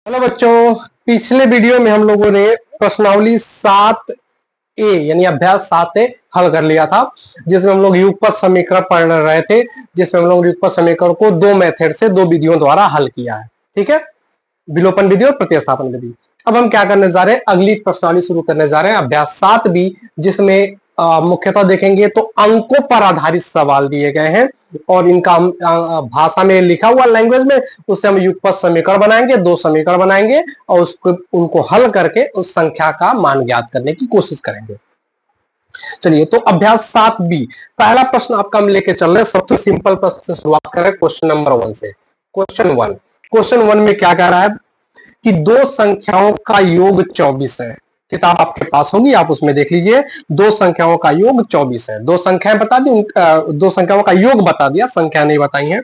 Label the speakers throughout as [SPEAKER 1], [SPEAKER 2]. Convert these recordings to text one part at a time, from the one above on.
[SPEAKER 1] Hello बच्चों, पिछले video में हम लोगों ने प्रश्नावली 7A यानी अभ्यास 7A हल कर लिया था, जिसमें हम लोग युगपत समीकरण पढ़ रहे थे, जिसमें हम लोग युगपत समीकरण को दो मेथड से, दो विधियों द्वारा हल किया है। ठीक है, विलोपन विधि और प्रतिस्थापन विधि। अब हम क्या करने जा रहे हैं, अगली प्रश्नावली शुरू करने जा रहे हैं, अभ्यास 7B, जिसमें मुख्यतः देखेंगे तो अंकों पर आधारित सवाल दिए गए हैं और इनका भाषा में लिखा हुआ लैंग्वेज में उससे हम युगपत समीकरण बनाएंगे, दो समीकरण बनाएंगे और उसको उनको हल करके उस संख्या का मान ज्ञात करने की कोशिश करेंगे। चलिए, तो अभ्यास 7B पहला प्रश्न आपका हम लेके चल रहे हैं। सबसे सिंपल प्रश्न से शुरुआत करें, क्वेश्चन नंबर 1 से। क्वेश्चन 1 में क्या कह रहा है कि दो संख्याओं का योग 24 है। किताब आपके पास होगी, आप उसमें देख लीजिए। दो संख्याओं का योग 24 है। दो संख्याएं बता दी, दो संख्याओं का योग बता दिया, संख्या नहीं बताई है।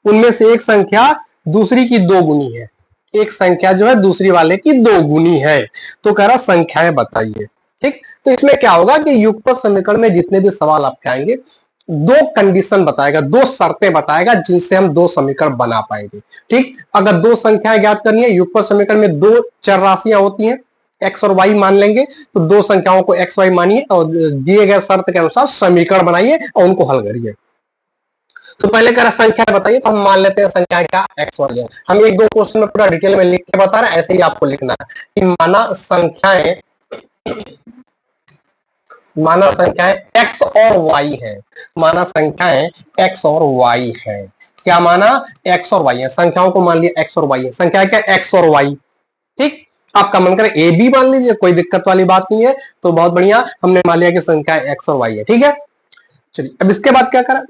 [SPEAKER 1] उनमें से एक संख्या दूसरी की दो गुनी है। एक संख्या जो है दूसरी वाले की दो गुनी है। तो कह रहा संख्याएं बताइए। ठीक, तो इसमें क्या होगा कि युगपत समीकरण में जितने भी सवाल आपके आएंगे, दो कंडीशन बताएगा, दो शर्तें बताएगा, जिनसे हम दो समीकरण बना पाएंगे। ठीक, अगर दो संख्याएं ज्ञात करनी है, युगपत समीकरण में दो चर राशियां होती हैं, एक्स और वाई मान लेंगे, तो दो संख्याओं को एक्स वाई मानिए और दिए गए शर्त के अनुसार समीकरण बनाइए और उनको हल करिए। तो पहले कह रहा संख्या बताइए, तो हम मान लेते हैं संख्या क्या एक्स वाई है। हम एक दो क्वेश्चन में पूरा डिटेल में लिख के बता रहे हैं, ऐसे ही आपको लिखना है कि माना संख्याएं एक्स और वाई है। माना संख्याएं एक्स और वाई है। क्या माना? एक्स और वाई है। संख्याओं को मान लिया एक्स और वाई है। संख्या क्या? एक्स और वाई। ठीक, आपका मन करे ए बी मान लीजिए, कोई दिक्कत वाली बात नहीं है। तो बहुत बढ़िया, हमने मान लिया कि संख्या एक्स और वाई है। ठीक है, चलिए अब इसके बाद क्या करा,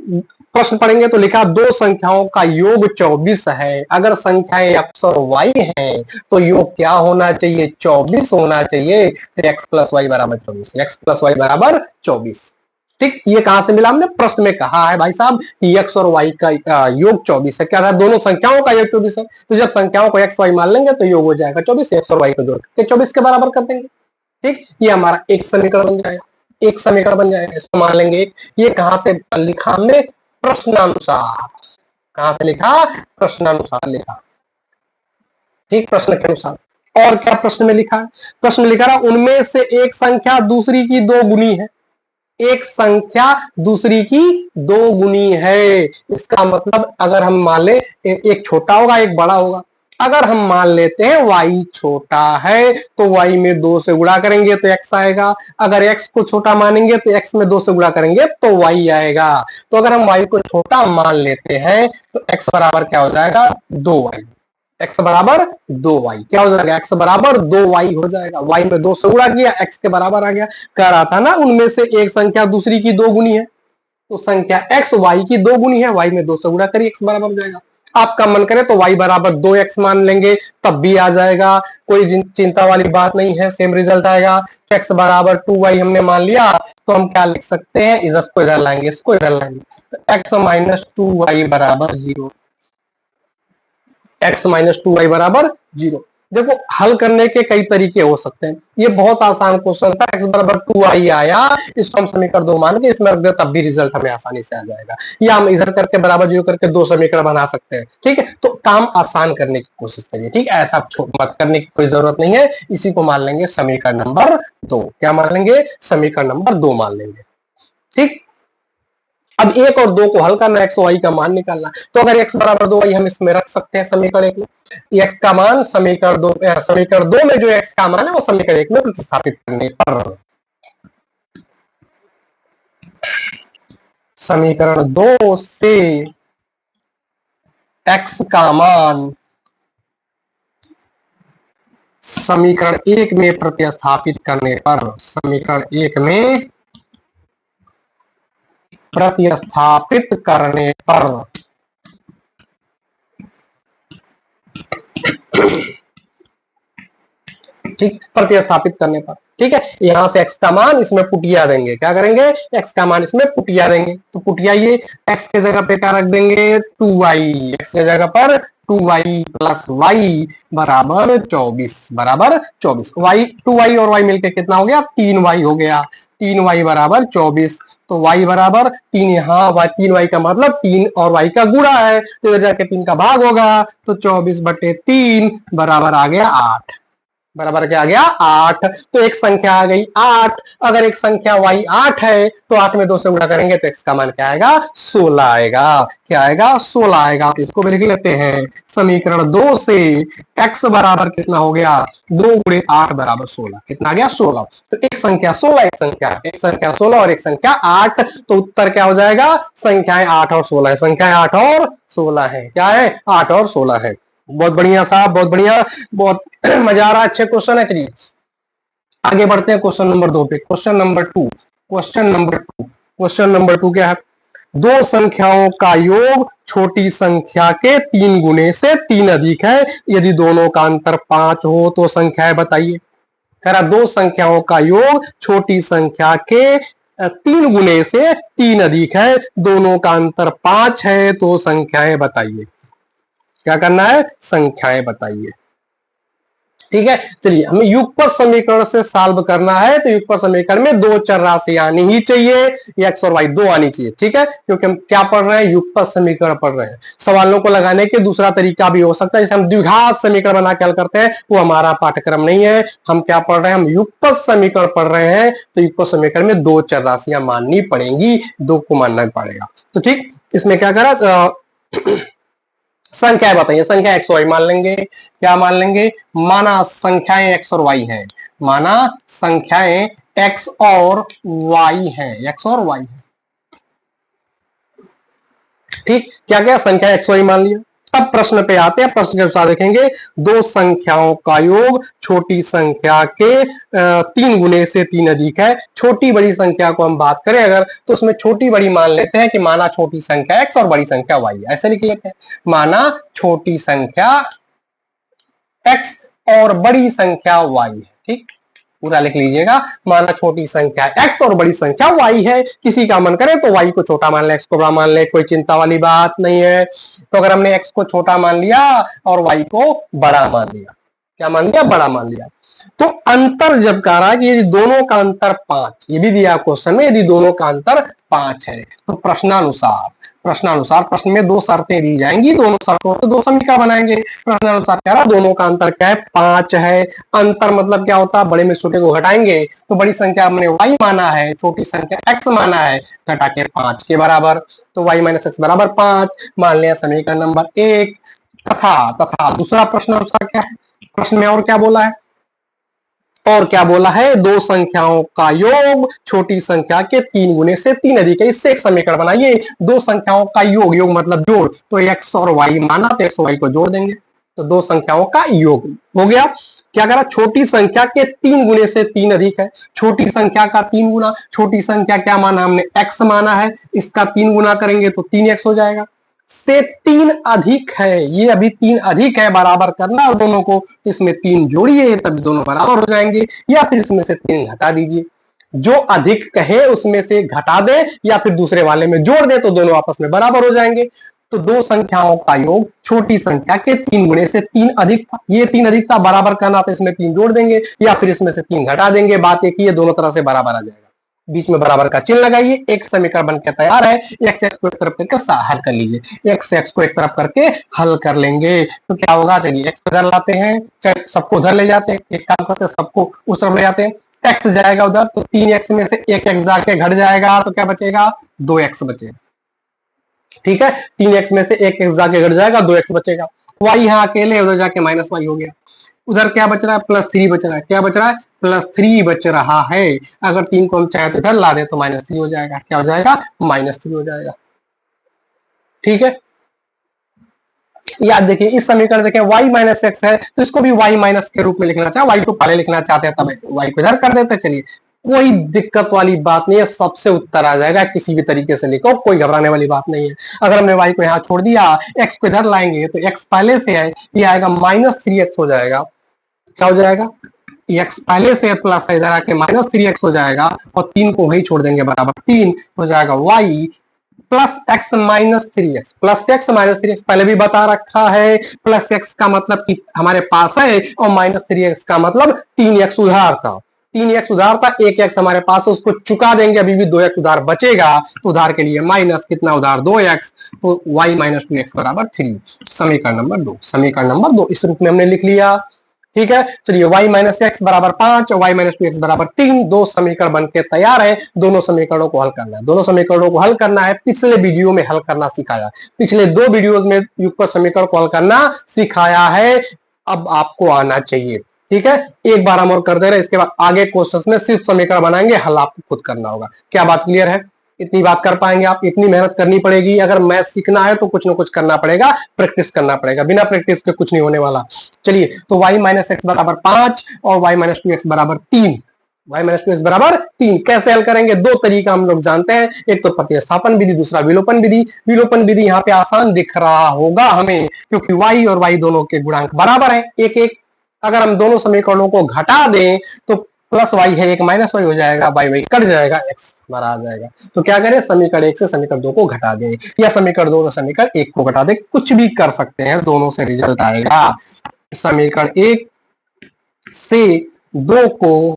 [SPEAKER 1] प्रश्न पढ़ेंगे तो लिखा दो संख्याओं का योग 24 है। अगर संख्याएं एक्स और वाई है तो योग क्या होना चाहिए? 24 होना चाहिए। फिर एक्स प्लस वाई बराबर 24, एक्स प्लस वाई बराबर 24। ठीक, ये कहां से मिला? हमने प्रश्न में कहा है भाई साहब कि एक्स और वाई का योग 24 है। क्या था? दोनों संख्याओं का योग 24 है। तो जब संख्याओं को एक्स वाई मान लेंगे तो योग हो जाएगा 24। एक्स और वाई को जोड़ के 24 के बराबर कर देंगे। ठीक, ये हमारा एक समीकरण बन जाएगा। एक समीकरण बन जाएगा, इसको मान लेंगे। ये कहां से लिखा हमने? प्रश्नानुसार। कहां से लिखा? प्रश्नानुसार लिखा। ठीक, प्रश्न के अनुसार। और क्या प्रश्न में लिखा है? प्रश्न में लिखा रहा उनमें से एक संख्या दूसरी की दो गुनी है। एक संख्या दूसरी की दो गुनी है। इसका मतलब अगर हम मान ले एक छोटा होगा एक बड़ा होगा। अगर हम मान लेते हैं y छोटा है तो y में 2 से गुणा करेंगे तो x आएगा। अगर x को छोटा मानेंगे तो x में 2 से गुणा करेंगे तो y आएगा। तो अगर हम y को छोटा मान लेते हैं तो x बराबर क्या हो जाएगा? 2y। x बराबर 2y क्या हो जाएगा? x बराबर 2y हो जाएगा। y में 2 से गुणा किया, x के बराबर आ गया। कह रहा था ना उनमें से एक संख्या दूसरी की दो गुनी है। तो संख्या x y की दो गुनी है, y में 2 से गुणा करिए, x बराबर हो जाएगा। आपका मन करे तो y बराबर 2x मान लेंगे, तब भी आ जाएगा। कोई चिंता वाली बात नहीं है, सेम रिजल्ट आएगा। x बराबर 2y हमने मान लिया तो हम क्या लिख सकते हैं? इसको इधर लाएंगे, इसको इधर लाएंगे, तो x माइनस 2y बराबर 0। x माइनस 2y बराबर 0। देखो, हल करने के कई तरीके हो सकते हैं। ये बहुत आसान क्वेश्चन था। x बराबर 2y आया, इसको हम समीकरण 2 मान के इसमें रख दे, तब भी रिजल्ट हमें आसानी से आ जाएगा। या हम इधर करके बराबर 0 करके दो समीकरण बना सकते हैं। ठीक है, तो काम आसान करने की कोशिश करिए। ठीक है, ऐसा मत करने की कोई जरूरत नहीं है। इसी को मान लेंगे समीकरण नंबर 2। क्या मान लेंगे? समीकरण नंबर 2 मान लेंगे। ठीक, अब एक और दो को हल करना, एक्स वाई का मान निकालना। तो अगर एक्स बराबर 2y हम इसमें रख सकते हैं समीकरण 1 में। एक्स का मान समीकरण 2 में जो एक्स का मान है वो समीकरण 1 में प्रतिस्थापित करने पर समीकरण 2 से एक्स का मान समीकरण 1 में प्रतिस्थापित करने पर, समीकरण 1 में प्रतिस्थापित करने पर ठीक, प्रतिस्थापित करने पर। ठीक है, यहां से x का मान इसमें पुटिया देंगे। क्या करेंगे? x का मान इसमें पुटिया देंगे। तो पुटियाइए, x के जगह पे क्या रख देंगे? 2y। x के जगह पर 2y प्लस y बराबर 24 बराबर 24। y 2y और y मिलके कितना हो गया? 3y हो गया। 3y बराबर 24। तो y बराबर 3, यहाँ 3y का मतलब 3 और y का गुणा है, तो इधर जाके 3 का भाग होगा, तो 24/3 बराबर आ गया 8। बराबर क्या आ गया 8। तो एक संख्या आ गई 8। अगर एक संख्या y 8 है तो 8 में 2 से गुणा करेंगे तो x का मान क्या आएगा 16 आएगा। क्या आएगा 16 आएगा। तो इसको भी लिख लेते हैं, समीकरण 2 से x बराबर कितना हो गया 2 गुणे 8 बराबर 16। कितना आ गया 16। तो एक संख्या 16, एक संख्या 16 और एक संख्या 8। तो उत्तर क्या हो जाएगा, संख्याएं 8 और 16 है। संख्याएं 8 और 16 है। क्या है 8 और 16 है। बहुत बढ़िया साहब, बहुत बढ़िया, बहुत मजा आ रहा है। अच्छे क्वेश्चन है। चलिए आगे बढ़ते हैं क्वेश्चन नंबर 2 पे। क्वेश्चन नंबर 2, क्वेश्चन नंबर 2 क्या है, दो संख्याओं का योग छोटी संख्या के 3 गुने से 3 अधिक है, यदि दोनों का अंतर 5 हो तो संख्याएं बताइए। कह रहा दो संख्याओं का योग छोटी संख्या के 3 गुने से 3 अधिक है, दोनों का अंतर 5 है, तो संख्याएं बताइए। क्या करना है, संख्याएं बताइए। ठीक है, चलिए हमें युगपत समीकरण से सॉल्व करना है, तो युगपत समीकरण में 2 चर राशि आनी ही चाहिए, एक्स और वाई 2 आनी चाहिए। ठीक है, क्योंकि हम क्या पढ़ रहे हैं, युगपत समीकरण पढ़ रहे हैं। सवालों को लगाने के दूसरा तरीका भी हो सकता है, जैसे हम द्विघात समीकरण बना के हल करते हैं, वो हमारा पाठ्यक्रम नहीं है। हम क्या पढ़ रहे हैं, हम युगपत समीकरण पढ़ रहे हैं। तो युगपत समीकरण में 2 चर राशियां माननी पड़ेंगी, 2 को मानना पड़ेगा। तो ठीक, इसमें क्या करा, संख्या बताइए। संख्या एक्स वाई मान लेंगे। क्या मान लेंगे, माना संख्याएं एक्स और वाई है, माना संख्याएं एक्स और वाई है, एक्स और वाई है। ठीक, क्या क्या संख्या एक्स वाई मान लिया। अब प्रश्न पे आते हैं। प्रश्न के अनुसार देखेंगे, दो संख्याओं का योग छोटी संख्या के 3 गुने से 3 अधिक है। छोटी बड़ी संख्या को हम बात करें अगर, तो उसमें छोटी बड़ी मान लेते हैं कि माना छोटी संख्या एक्स और बड़ी संख्या वाई, ऐसे लिख लेते हैं। माना छोटी संख्या एक्स और बड़ी संख्या वाई है। ठीक, पूरा लिख लीजिएगा। माना छोटी संख्या x और बड़ी संख्या y है। किसी का मन करे तो y को छोटा मान ले, x को बड़ा मान ले, कोई चिंता वाली बात नहीं है। तो अगर हमने x को छोटा मान लिया और y को बड़ा मान लिया, क्या मान लिया, बड़ा मान लिया, तो अंतर जब कह रहा है कि यदि दोनों का अंतर 5, ये भी दिया क्वेश्चन में, यदि दोनों का अंतर 5 है, तो प्रश्नानुसार प्रश्न में 2 शर्तें दी जाएंगी, दोनों शर्तों से 2 समीकरण बनाएंगे। प्रश्नानुसार कह रहा दोनों का अंतर क्या है, 5 है। अंतर मतलब क्या होता है, बड़े में छोटे को घटाएंगे, तो बड़ी संख्या हमने y माना है, छोटी संख्या x माना है, घटा के 5 के बराबर, तो y माइनस एक्स बराबर 5 मान लिया समीकरण नंबर 1। तथा दूसरा प्रश्न अनुसार क्या है, प्रश्न में और क्या बोला है, और क्या बोला है, दो संख्याओं का योग छोटी संख्या के 3 गुने से 3 अधिक है। इससे एक समीकरण बनाइए। दो संख्याओं का योग, योग मतलब जोड़, तो x और y माना तो x और y को जोड़ देंगे, तो दो संख्याओं का योग हो गया। क्या करा, छोटी संख्या के 3 गुने से 3 अधिक है। छोटी संख्या का 3 गुना, छोटी संख्या क्या माना हमने, x माना है, इसका 3 गुना करेंगे तो 3x हो जाएगा। से 3 अधिक है, ये अभी 3 अधिक है, बराबर करना है दोनों को, तो इसमें 3 जोड़िए तब दोनों बराबर हो जाएंगे, या फिर इसमें से 3 घटा दीजिए। जो अधिक कहे उसमें से घटा दे या फिर दूसरे वाले में जोड़ दे, तो दोनों आपस में बराबर हो जाएंगे। तो दो संख्याओं का योग छोटी संख्या के 3 गुने से 3 अधिक था, ये 3 अधिक था, बराबर करना तो इसमें 3 जोड़ देंगे या फिर इसमें से 3 घटा देंगे। बात एक ही है, दोनों तरह से बराबर आ जाएगा। बीच में बराबर का चिन्ह लगाइए, एक समीकरण बनकर तैयार है। एक्स एक्स को एक तरफ करके हल कर लीजिए, एक्स एक्स को एक तरफ करके हल कर लेंगे तो क्या होगा, चलिए एक्स उधर लाते हैं, चाहे सबको उधर ले जाते हैं, एक काम करते हैं सबको उस तरफ ले जाते हैं, एक्स जाएगा उधर, तो 3x में से एक एक्स जाके घट जाएगा, तो क्या बचेगा, 2x बचेगा। ठीक है, 3x में से एक एक्स जाके घट जाएगा, 2x बचेगा। y यहाँ अकेले, उधर जाके माइनस वाई हो गया, उधर क्या बच रहा है, +3 बच रहा है। क्या बच रहा है, +3 बच रहा है। अगर 3 को हम चाहे तो इधर ला दे तो -3 हो जाएगा। क्या हो जाएगा, -3 हो जाएगा। ठीक है, याद देखिए इस समीकरण देखिए y माइनस एक्स है, तो इसको भी y माइनस के रूप में लिखना चाहे, y को पहले लिखना चाहते हैं तब y को इधर कर देते। चलिए कोई दिक्कत वाली बात नहीं है, सबसे उत्तर आ जाएगा, किसी भी तरीके से लिखो, कोई घबराने वाली बात नहीं है। अगर हमने y को यहाँ छोड़ दिया, x को इधर लाएंगे तो x पहले से है, ये आएगा -3x हो जाएगा। क्या हो जाएगा, x पहले से प्लस है, इधर आके -3x हो जाएगा, और 3 को वही छोड़ देंगे बराबर 3 हो जाएगा। y plus x minus 3x, plus x minus 3x पहले भी बता रखा है। प्लस एक्स का मतलब कि हमारे पास है, और -3x का मतलब 3x उधार था। 3x उधार था, 1x हमारे पास है, उसको चुका देंगे, अभी भी 2x उधार बचेगा, तो उधार के लिए माइनस कितना उधार 2x, तो y माइनस 2x बराबर 3। समीकरण नंबर 2, समीकरण नंबर 2 इस रूप में हमने लिख लिया। ठीक है, चलिए y माइनस एक्स बराबर 5 और y माइनस 2x बराबर 3, दो समीकरण बनके तैयार है। दोनों समीकरणों को हल करना है, दोनों समीकरणों को हल करना है। पिछले वीडियो में हल करना सिखाया, पिछले 2 वीडियोस में युगपत समीकरण को हल करना सिखाया है, अब आपको आना चाहिए। ठीक है, एक बार हम और कर दे रहे हैं, इसके बाद आगे क्वेश्चंस में सिर्फ समीकरण बनाएंगे, हल आपको खुद करना होगा। क्या बात क्लियर है? इतनी बात कर पाएंगे आप? इतनी मेहनत करनी पड़ेगी। अगर मैथ सीखना है तो कुछ ना कुछ करना पड़ेगा, प्रैक्टिस करना पड़ेगा, बिना प्रैक्टिस के कुछ नहीं होने वाला। चलिए, तो y माइनस एक्स बराबर 5 और y माइनस 2x बराबर 3, y माइनस 2x बराबर 3 कैसे हल करेंगे? दो तरीका हम लोग जानते हैं, एक तो प्रतिस्थापन विधि, दूसरा विलोपन विधि। विलोपन विधि यहाँ पे आसान दिख रहा होगा हमें, क्योंकि y और y दोनों के गुणांक बराबर है, एक एक। अगर हम दोनों समीकरणों को घटा दें तो प्लस वाई है, एक माइनस वाई हो जाएगा, वाई वाई कट जाएगा, एक्स हमारा आ जाएगा। तो क्या करें, समीकरण 1 से समीकरण 2 को घटा दें, या समीकरण 2 से समीकरण 1 को घटा दें, कुछ भी कर सकते हैं, दोनों से रिजल्ट आएगा। समीकरण 1 से 2 को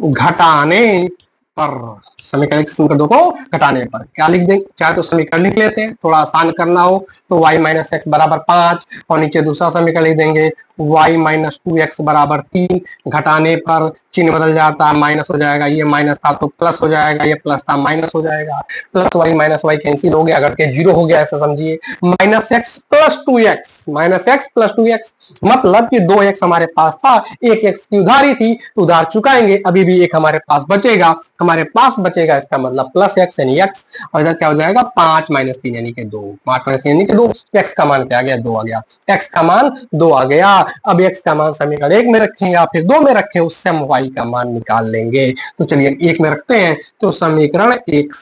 [SPEAKER 1] घटाने पर, समीकरण 1 से समीकरण 2 को घटाने पर क्या लिख दें? चाहे तो समीकरण लिख लेते हैं, थोड़ा आसान करना हो तो y माइनस एक्स बराबर 5 और नीचे दूसरा समीकरण लिख देंगे y माइनस 2x बराबर 3। घटाने पर चिन्ह बदल जाता है, माइनस हो जाएगा, ये माइनस था तो प्लस हो जाएगा, ये प्लस था माइनस हो जाएगा, plus y minus y cancel हो गया, अगर के जीरो हो गया ऐसा समझिए। Minus x plus 2x, minus x plus 2x, मतलब कि 2x हमारे पास था, 1x की उधारी थी तो उधार चुकाएंगे, अभी भी एक हमारे पास बचेगा, हमारे पास बचेगा, इसका मतलब प्लस x यानी x, और इधर क्या हो जाएगा 5 माइनस 3 यानी कि 2, 5 माइनस 3 यानी कि 2, x का मान क्या आ गया? 2 आ गया, x का मान 2 आ गया। अब x का मान समीकरण 1 में रखें या फिर 2 में रखें, उससे हम y का मान निकाल लेंगे। तो चलिए 1 में रखते हैं, तो समीकरण 1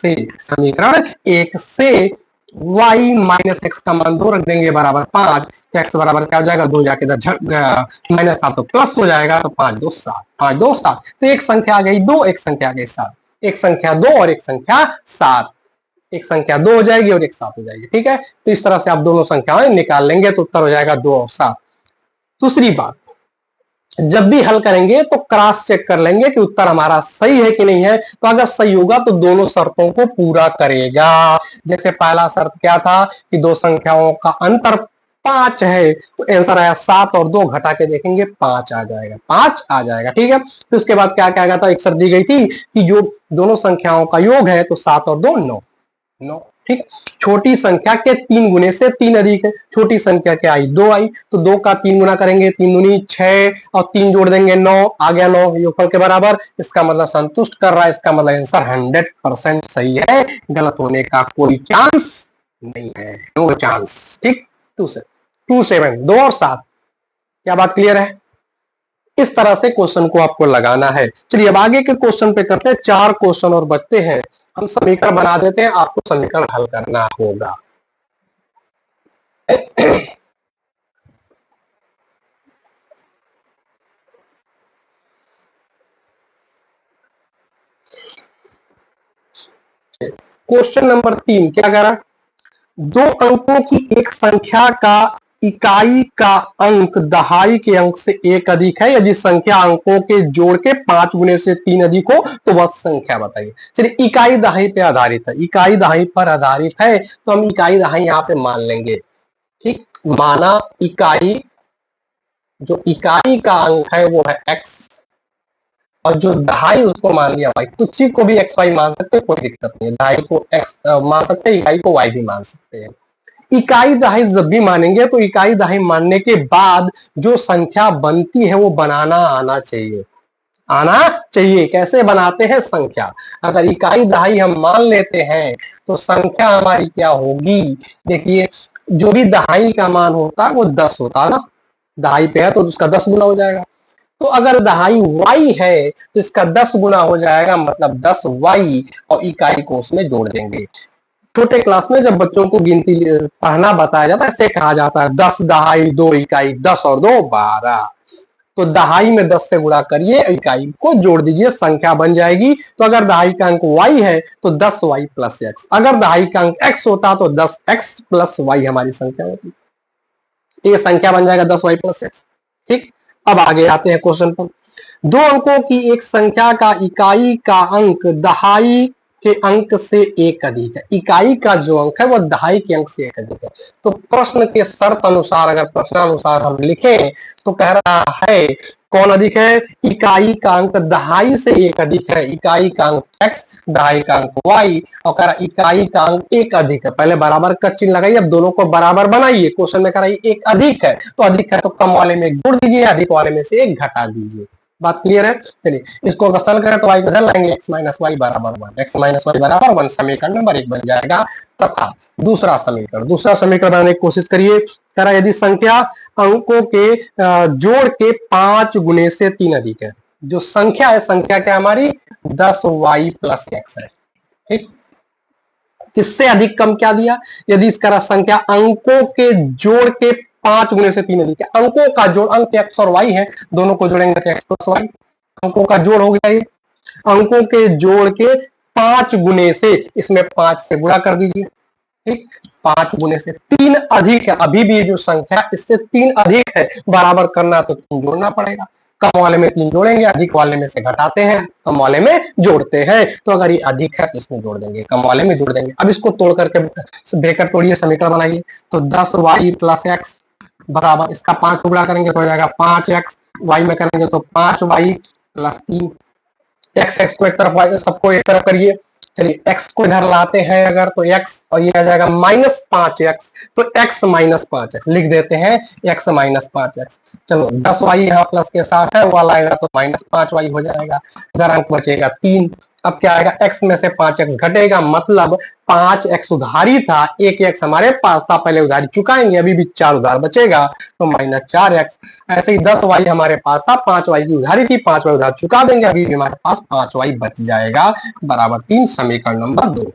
[SPEAKER 1] से y माइनस एक्स का मान 2 रख देंगे बराबर 5, तो x बराबर क्या हो जाएगा? 2 जाके इधर माइनस था तो प्लस हो जाएगा, तो 5 2 7, 5 2 7, तो एक संख्या आ गई 2, एक संख्या आ गई 7, एक संख्या 2 और एक संख्या 7, एक संख्या 2 हो जाएगी और एक 7 हो जाएगी। ठीक है, तो इस तरह से आप दोनों संख्याएं निकाल लेंगे तो उत्तर हो जाएगा 2 और 7। दूसरी बात, जब भी हल करेंगे तो क्रॉस चेक कर लेंगे कि उत्तर हमारा सही है कि नहीं है, तो अगर सही होगा तो दोनों शर्तों को पूरा करेगा। जैसे पहला शर्त क्या था कि दो संख्याओं का अंतर 5 है, तो आंसर आया 7 और 2 घटा के देखेंगे 5 आ जाएगा, 5 आ जाएगा। ठीक है, तो उसके बाद क्या क्या गया था, एक शर्त दी गई थी कि जो दोनों संख्याओं का योग है तो 7 और 2 9, 9। ठीक, छोटी संख्या के 3 गुने से 3 अधिक है, छोटी संख्या क्या आई? 2 आई, तो 2 का 3 गुना करेंगे, 3 दूनी 6 और 3 जोड़ देंगे 9, आ गया 9 योगफल के बराबर। इसका मतलब संतुष्ट कर रहा है, इसका मतलब आंसर 100% सही है, गलत होने का कोई चांस नहीं है, नो चांस। ठीक, 2 7 2 और 7, क्या बात क्लियर है? इस तरह से क्वेश्चन को आपको लगाना है। चलिए अब आगे के क्वेश्चन पे करते हैं, 4 क्वेश्चन और बचते हैं, हम समीकरण बना देते हैं, आपको समीकरण हल करना होगा। क्वेश्चन नंबर 3 क्या कह रहा? दो अंकों की एक संख्या का इकाई का अंक दहाई के अंक से 1 अधिक है, यदि संख्या अंकों के जोड़ के 5 गुने से 3 अधिक हो तो वह संख्या बताइए। चलिए, इकाई दहाई पे आधारित है, इकाई दहाई पर आधारित है, तो हम इकाई दहाई यहां पे मान लेंगे। ठीक, माना इकाई, जो इकाई का अंक है वो है x, और जो दहाई उसको मान लिया y, तो ची को भी एक्स वाई मान सकते हैं, कोई दिक्कत नहीं है, दहाई को x मान सकते हैं, इकाई को y भी मान सकते हैं। इकाई दहाई जब भी मानेंगे तो इकाई दहाई मानने के बाद जो संख्या बनती है वो बनाना आना चाहिए, आना चाहिए। कैसे बनाते हैं संख्या? अगर इकाई दहाई हम मान लेते हैं तो संख्या हमारी क्या होगी? देखिए, जो भी दहाई का मान होता है वो 10 होता है ना, दहाई पे है तो उसका 10 गुना हो जाएगा। तो अगर दहाई y है तो इसका 10 गुना हो जाएगा, मतलब 10y, और इकाई को उसमें जोड़ देंगे। छोटे क्लास में जब बच्चों को गिनती पढ़ना बताया जाता है, ऐसे कहा जाता है 10 दहाई 2 इकाई, 10 और 2 12। तो दहाई में 10 से गुणा करिए, इकाई को जोड़ दीजिए, संख्या बन जाएगी। तो अगर दहाई का अंक y है तो 10y प्लस x, अगर दहाई का अंक x होता तो 10x प्लस y हमारी संख्या होती, तो ये संख्या बन जाएगा 10y प्लस x। ठीक, अब आगे आते हैं क्वेश्चन पर। दो अंकों की एक संख्या का इकाई का अंक दहाई के अंक से एक अधिक है। इकाई का जो अंक है वो दहाई के अंक से एक अधिक है। तो प्रश्न के शर्त अनुसार, अगर प्रश्नानुसार हम लिखें तो कह रहा है कौन अधिक है? इकाई का अंक दहाई से एक अधिक है। इकाई का अंक x, दहाई का अंक y, और कह रहा इकाई का अंक एक अधिक है। पहले बराबर का चिन्ह लगाइए, अब दोनों को बराबर बनाइए। क्वेश्चन में कह रहा है एक अधिक है, तो अधिक है तो कम वाले में एक जोड़ दीजिए, अधिक वाले में से एक घटा दीजिए। बात क्लियर है? चलिए इसको अगर सरल करें तो y को इधर लाएंगे, x माइनस वाई बराबर 1, x माइनस वाई बराबर 1 समीकरण नंबर 1 बन जाएगा। तथा दूसरा समीकरण बनाने की कोशिश करिए। कह रहा है यदि संख्या अंकों के जोड़ के 5 गुने से 3 अधिक है। जो संख्या है, संख्या क्या हमारी 10y प्लस x है। ठीक, किससे अधिक कम क्या दिया? यदि इसका संख्या अंकों के जोड़ के 5 गुने से 3 अधिक है। अंकों का जोड़, अंक x और y है, दोनों को जोड़ेंगे तो x प्लस वाई, अंकों का जोड़ हो गया ये। अंकों के जोड़ के 5 गुने से, इसमें 5 से गुणा कर दीजिए। ठीक, 5 गुने से 3 अधिक है। अभी भी जो संख्या इससे 3 अधिक है, बराबर करना तो 3 जोड़ना पड़ेगा। कम वाले में 3 जोड़ेंगे, अधिक वाले में से घटाते हैं, कम वाले में जोड़ते हैं। तो अगर ये अधिक है तो इसमें जोड़ देंगे, कम वाले में जोड़ देंगे। अब इसको तोड़ करके ब्रैकेट तोड़िए, समीकरण बनाइए। तो 10y प्लस एक्स बराबर, इसका 5 से गुणा करेंगे तो हो जाएगा 5x, y में करेंगे तो 5y प्लस 3। एक्स को एक तरफ, सबको एक तरफ करिए। चलिए x को इधर लाते हैं अगर, तो x और ये आ जाएगा -5x, तो x माइनस 5x लिख देते हैं, x माइनस 5x। चलो 10y यहाँ प्लस के साथ है, वाला आएगा तो -5y हो जाएगा। इधर अंक बचेगा 3। अब क्या आएगा? x में से 5x घटेगा, मतलब 5x उधारी था, एक x हमारे पास था, पहले उधारी चुकाएंगे, अभी भी 4 उधार बचेगा तो -4x। ऐसे ही 10y हमारे पास था, 5y की उधारी थी, 5y उधार चुका देंगे, अभी भी हमारे पास 5y बच जाएगा, बराबर 3, समीकरण नंबर 2।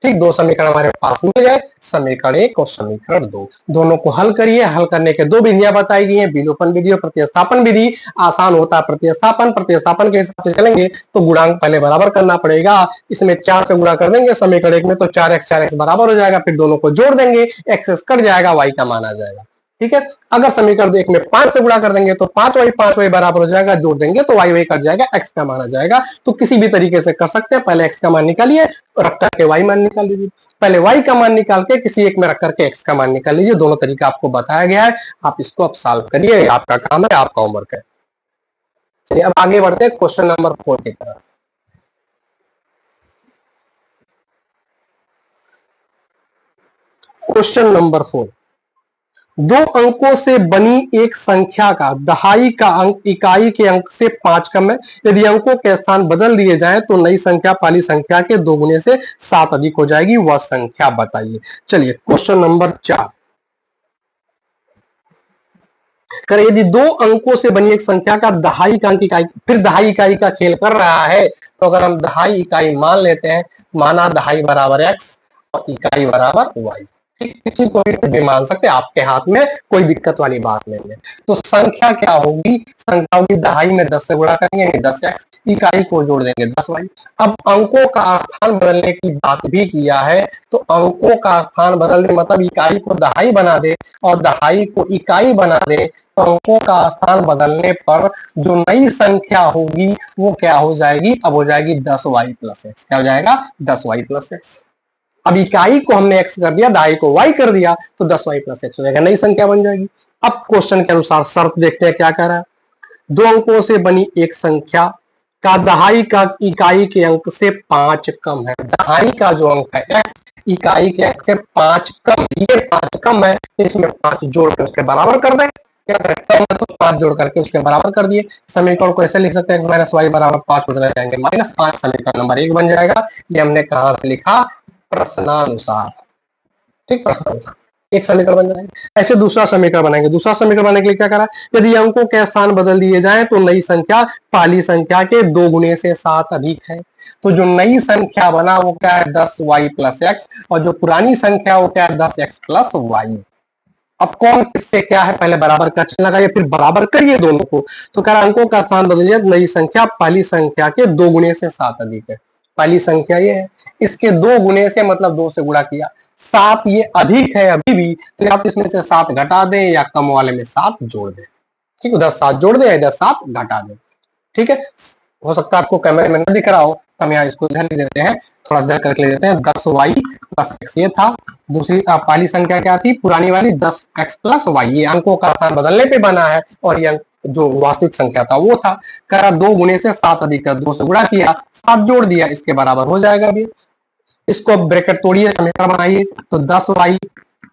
[SPEAKER 1] ठीक, 2 समीकरण हमारे पास मिल गए, समीकरण 1 और समीकरण 2। दोनों को हल करिए। हल करने के 2 विधियां बताई गई हैं, विलोपन विधि और प्रतिस्थापन विधि। आसान होता है प्रतिस्थापन के हिसाब से चलेंगे तो गुणांक पहले बराबर करना पड़ेगा। इसमें 4 से गुणा कर देंगे समीकरण 1 में, तो 4x बराबर हो जाएगा। फिर दोनों को जोड़ देंगे, x कट जाएगा, y का मान आ जाएगा। ठीक है, अगर समीकरण 1 में 5 से गुणा कर देंगे तो 5y बराबर हो जाएगा, जोड़ देंगे तो y कट जाएगा, x का मान आ जाएगा। तो किसी भी तरीके से कर सकते हैं। पहले x का मान निकालिए, रख करके y मान निकाल लीजिए। पहले y का मान निकाल के किसी एक में रख करके x का मान निकाल लीजिए। दोनों तरीका आपको बताया गया है, आप इसको अब सॉल्व करिए, आपका काम है, आपका होमवर्क है। चलिए अब आगे बढ़ते हैं क्वेश्चन नंबर 4 की तरफ। क्वेश्चन नंबर 4, 2 अंकों से बनी एक संख्या का दहाई का अंक इकाई के अंक से 5 कम है। यदि अंकों के स्थान बदल दिए जाएं तो नई संख्या पहली संख्या के 2 गुने से 7 अधिक हो जाएगी, वह संख्या बताइए। चलिए क्वेश्चन नंबर 4, यदि 2 अंकों से बनी एक संख्या का दहाई का अंक इकाई, फिर दहाई इकाई का खेल कर रहा है, तो अगर हम दहाई इकाई मान लेते हैं, माना दहाई बराबर x और इकाई बराबर y, किसी को भी मान सकते हैं, आपके हाथ में, कोई दिक्कत वाली बात नहीं है। तो संख्या क्या होगी? संख्या होगी दहाई में 10 से गुणा करेंगे 10x, इकाई को जोड़ देंगे 10y। अब अंकों का स्थान बदलने की बात भी किया है, तो अंकों का स्थान बदल दे, मतलब इकाई को दहाई बना दे और दहाई को इकाई बना दे, तो अंकों का स्थान बदलने पर जो नई संख्या होगी वो क्या हो जाएगी? अब हो जाएगी 10y प्लस एक्स। क्या हो जाएगा? 10y plus x. अब इकाई को हमने x कर दिया, दहाई को y कर दिया, तो 10y प्लस एक्स हो जाएगा, नई संख्या बन जाएगी। अब क्वेश्चन के अनुसार शर्त देखते हैं क्या कह रहा है। 2 अंकों से बनी एक संख्या का दहाई का इकाई के अंक से 5 कम है। दहाई का जो अंक है x, इकाई के अंक से 5 कम, ये 5 कम है, इसमें 5 जोड़ कर उसके बराबर कर दें। क्या कम है तो 5 जोड़ करके उसके बराबर कर दिए। समीकरण को ऐसे लिख सकते हैं, x माइनस वाई बराबर 5 बदले जाएंगे -5, समीकरण नंबर 1 बन जाएगा। ये हमने कहां से लिखा? प्रश्नानुसार। ठीक, प्रश्नानुसार एक समीकरण बन जाएगा। ऐसे दूसरा समीकरण बनाएंगे। दूसरा समीकरण बनाने के लिए क्या करा? यदि अंकों के स्थान बदल दिए जाएं तो नई संख्या पहली संख्या के 2 गुने से 7 अधिक है। तो जो नई संख्या बना वो क्या है? 10y प्लस एक्स, और जो पुरानी संख्या वो क्या है? 10x plus Y. अब कौन किससे क्या है? पहले बराबर का चिन्ह लगाइए, फिर बराबर करिए दोनों को। तो कह रहा अंकों का स्थान बदलिए, नई संख्या पहली संख्या के 2 गुने से 7 अधिक है। पहली संख्या ये है, इसके 2 गुने से मतलब 2 से गुणा किया, 7 ये अधिक है अभी भी, तो आप इसमें से 7 घटा दें या कम वाले में 7 जोड़ दें। ठीक, उधर 7 जोड़ दें, इधर 7 घटा दें। ठीक है, हो सकता है आपको कैमरे में न दिख रहा हो, तो हम यहाँ इसको इधर ले देते हैं, थोड़ा इधर करके ले देते हैं। 10y प्लस x ये था। दूसरी पहली संख्या क्या थी, पुरानी वाली 10x प्लस y, ये अंकों का स्थान बदलने पे बना है, और ये जो वास्तविक संख्या था वो था। कह रहा 2 गुणे से 7 अधिक 2 से गुणा किया, 7 जोड़ दिया, इसके बराबर हो जाएगा अभी। इसको ब्रैकेट तोड़िए, समीकरण बनाइए, तो 10y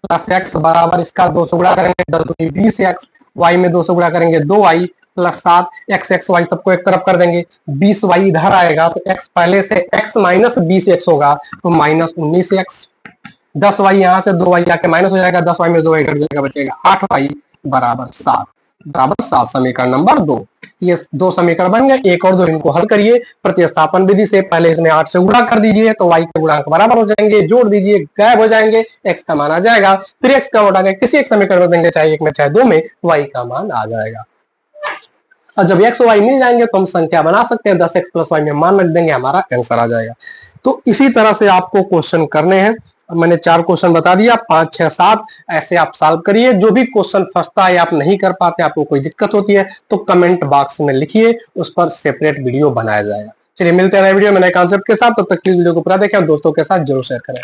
[SPEAKER 1] प्लस x बराबर इसका 2 से गुणा करेंगे 10 दूनी 20x, y में 2 से गुणा करेंगे 2y plus 7 x x y सबको एक तरफ कर देंगे, 20y इधर आएगा तो x पहले से x माइनस 20x होगा, तो माइनस 19x। 10y यहाँ से 2y आके माइनस हो जाएगा, 10y में 2y घट जाएगा, बचेगा 8y बराबर 7, बराबर 7 समीकरण नंबर 2। ये 2 समीकरण बन गए। 1 और 2 इनको हल करिए प्रतिस्थापन विधि से। पहले इसमें 8 से गुणा कर दीजिए तो y के गुणांक बराबर हो जाएंगे, जोड़ दीजिए, गायब हो जाएंगे, x का मान आ जाएगा। फिर x का उठा के किसी एक समीकरण में देंगे, चाहे 1 में चाहे 2 में, y का मान आ जाएगा। और जब x और y मिल जाएंगे तो हम संख्या बना सकते हैं, 10x प्लस y में मान रख देंगे, हमारा आंसर आ जाएगा। तो इसी तरह से आपको क्वेश्चन करने हैं। मैंने 4 क्वेश्चन बता दिया, 5, 6, 7 ऐसे आप सॉल्व करिए। जो भी क्वेश्चन फंसता है, आप नहीं कर पाते, आपको कोई दिक्कत होती है, तो कमेंट बॉक्स में लिखिए, उस पर सेपरेट वीडियो बनाया जाएगा। चलिए मिलते हैं नए वीडियो में नए कॉन्सेप्ट के साथ, तब तक वीडियो को पूरा देखें और दोस्तों के साथ जरूर शेयर करें।